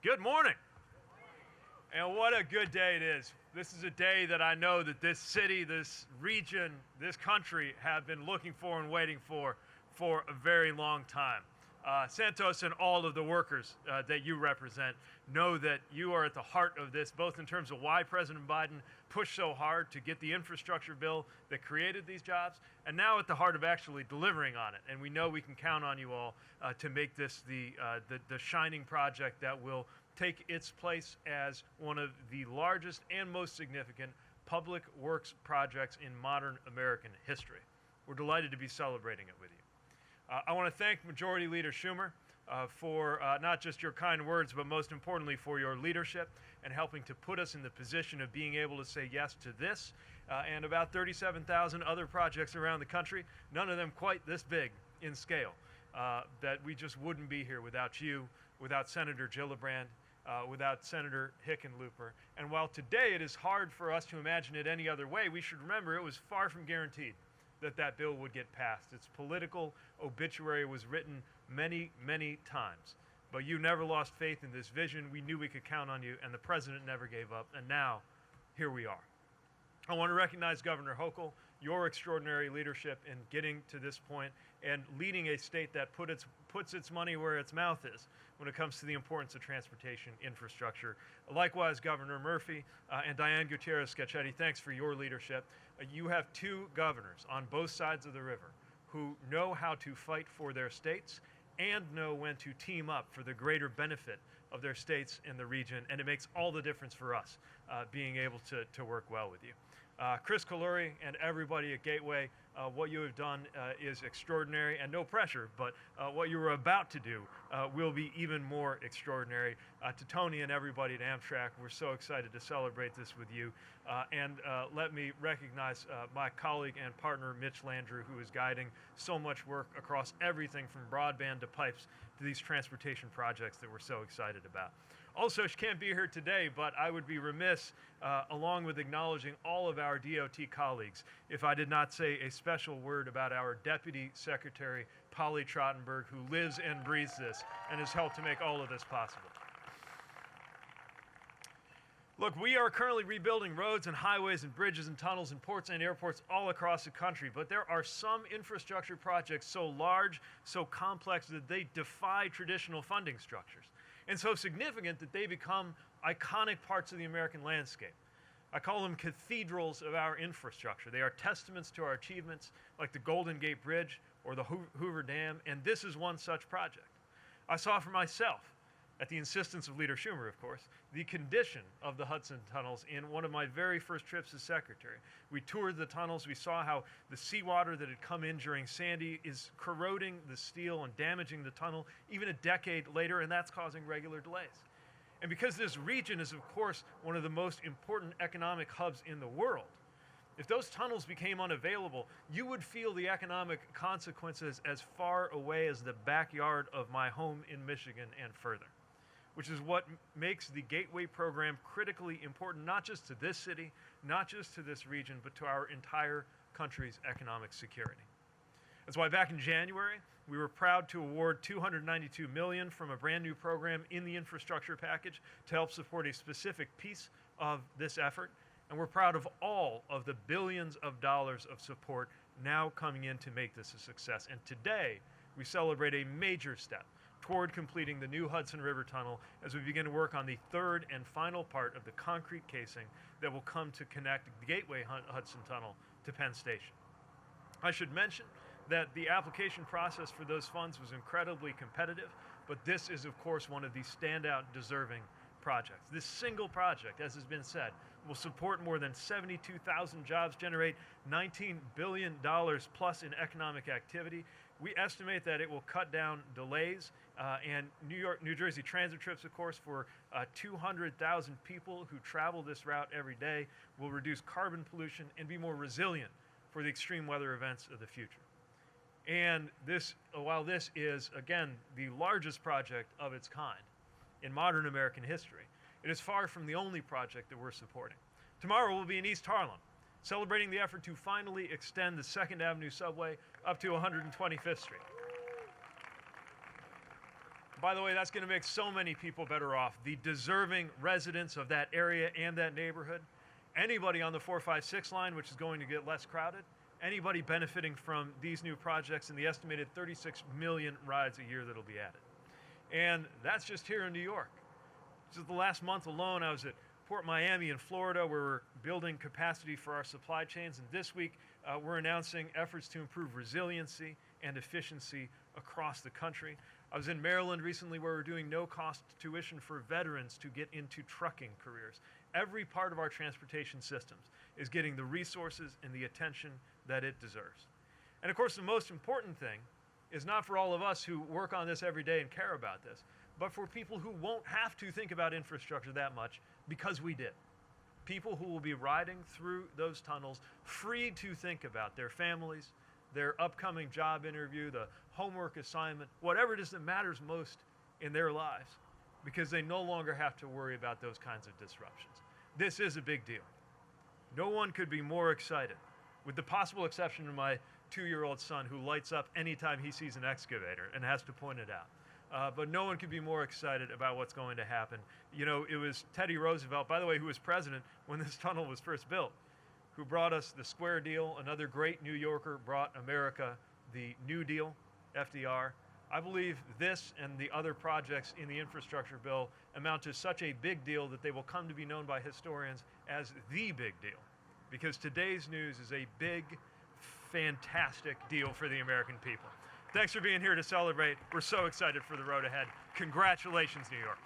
Good morning. And what a good day it is. This is a day that I know that this city, this region, this country have been looking for and waiting for a very long time. Santos and all of the workers that you represent know that you are at the heart of this, both in terms of why President Biden pushed so hard to get the infrastructure bill that created these jobs, and now at the heart of actually delivering on it. And we know we can count on you all to make this the shining project that will take its place as one of the largest and most significant public works projects in modern American history. We're delighted to be celebrating it with you. I want to thank Majority Leader Schumer for not just your kind words, but most importantly for your leadership and helping to put us in the position of being able to say yes to this and about 37,000 other projects around the country, none of them quite this big in scale, that we just wouldn't be here without you, without Senator Gillibrand, without Senator Hickenlooper. And while today it is hard for us to imagine it any other way, we should remember it was far from guaranteed that bill would get passed. Its political obituary was written many, many times. But you never lost faith in this vision. We knew we could count on you, and the president never gave up. And now, here we are. I want to recognize Governor Hochul, your extraordinary leadership in getting to this point and leading a state that puts its money where its mouth is when it comes to the importance of transportation infrastructure. Likewise, Governor Murphy and Diane Gutierrez-Schechetti, thanks for your leadership. You have two governors on both sides of the river who know how to fight for their states and know when to team up for the greater benefit of their states and the region, and it makes all the difference for us being able to work well with you. Chris Kaluri and everybody at Gateway, what you have done is extraordinary, and no pressure, but what you were about to do will be even more extraordinary. To Tony and everybody at Amtrak, we're so excited to celebrate this with you. And let me recognize my colleague and partner, Mitch Landrieu, who is guiding so much work across everything from broadband to pipes to these transportation projects that we're so excited about. Also, she can't be here today, but I would be remiss, along with acknowledging all of our DOT colleagues, if I did not say a special word about our Deputy Secretary, Polly Trottenberg, who lives and breathes this and has helped to make all of this possible. Look, we are currently rebuilding roads and highways and bridges and tunnels and ports and airports all across the country, but there are some infrastructure projects so large, so complex that they defy traditional funding structures, and so significant that they become iconic parts of the American landscape. I call them cathedrals of our infrastructure. They are testaments to our achievements, like the Golden Gate Bridge or the Hoover Dam, and this is one such project. I saw for myself, at the insistence of Leader Schumer, of course, the condition of the Hudson tunnels in one of my very first trips as secretary. We toured the tunnels. We saw how the seawater that had come in during Sandy is corroding the steel and damaging the tunnel even a decade later, and that's causing regular delays. And because this region is, of course, one of the most important economic hubs in the world, if those tunnels became unavailable, you would feel the economic consequences as far away as the backyard of my home in Michigan and further, which is what makes the Gateway program critically important, not just to this city, not just to this region, but to our entire country's economic security. That's why back in January, we were proud to award $292 million from a brand new program in the infrastructure package to help support a specific piece of this effort. And we're proud of all of the billions of dollars of support now coming in to make this a success. And today, we celebrate a major step toward completing the new Hudson River Tunnel as we begin to work on the third and final part of the concrete casing that will come to connect the Gateway Hudson Tunnel to Penn Station. I should mention that the application process for those funds was incredibly competitive, but this is, of course, one of the standout deserving projects. This single project, as has been said, will support more than 72,000 jobs, generate $19 billion plus in economic activity. We estimate that it will cut down delays and New Jersey transit trips, of course, for 200,000 people who travel this route every day, will reduce carbon pollution and be more resilient for the extreme weather events of the future. And this, while this is, again, the largest project of its kind in modern American history, it is far from the only project that we're supporting. Tomorrow we'll be in East Harlem, celebrating the effort to finally extend the 2nd Avenue subway up to 125th Street. by the way, that's going to make so many people better off. The deserving residents of that area and that neighborhood, anybody on the 456 line, which is going to get less crowded, anybody benefiting from these new projects and the estimated 36 million rides a year that'll be added. And that's just here in New York. Just the last month alone, I was at Port Miami in Florida, where we're building capacity for our supply chains. And this week, we're announcing efforts to improve resiliency and efficiency across the country. I was in Maryland recently, where we're doing no-cost tuition for veterans to get into trucking careers. Every part of our transportation systems is getting the resources and the attention that it deserves. And of course, the most important thing is not for all of us who work on this every day and care about this, but for people who won't have to think about infrastructure that much because we did. People who will be riding through those tunnels free to think about their families, their upcoming job interview, the homework assignment, whatever it is that matters most in their lives, because they no longer have to worry about those kinds of disruptions. This is a big deal. No one could be more excited, with the possible exception of my 2-year-old son, who lights up anytime he sees an excavator and has to point it out. But no one could be more excited about what's going to happen. You know, it was Teddy Roosevelt, by the way, who was president when this tunnel was first built, who brought us the Square Deal. Another great New Yorker brought America the New Deal, FDR. I believe this and the other projects in the infrastructure bill amount to such a big deal that they will come to be known by historians as the big deal, because today's news is a big, fantastic deal for the American people. Thanks for being here to celebrate. We're so excited for the road ahead. Congratulations, New York.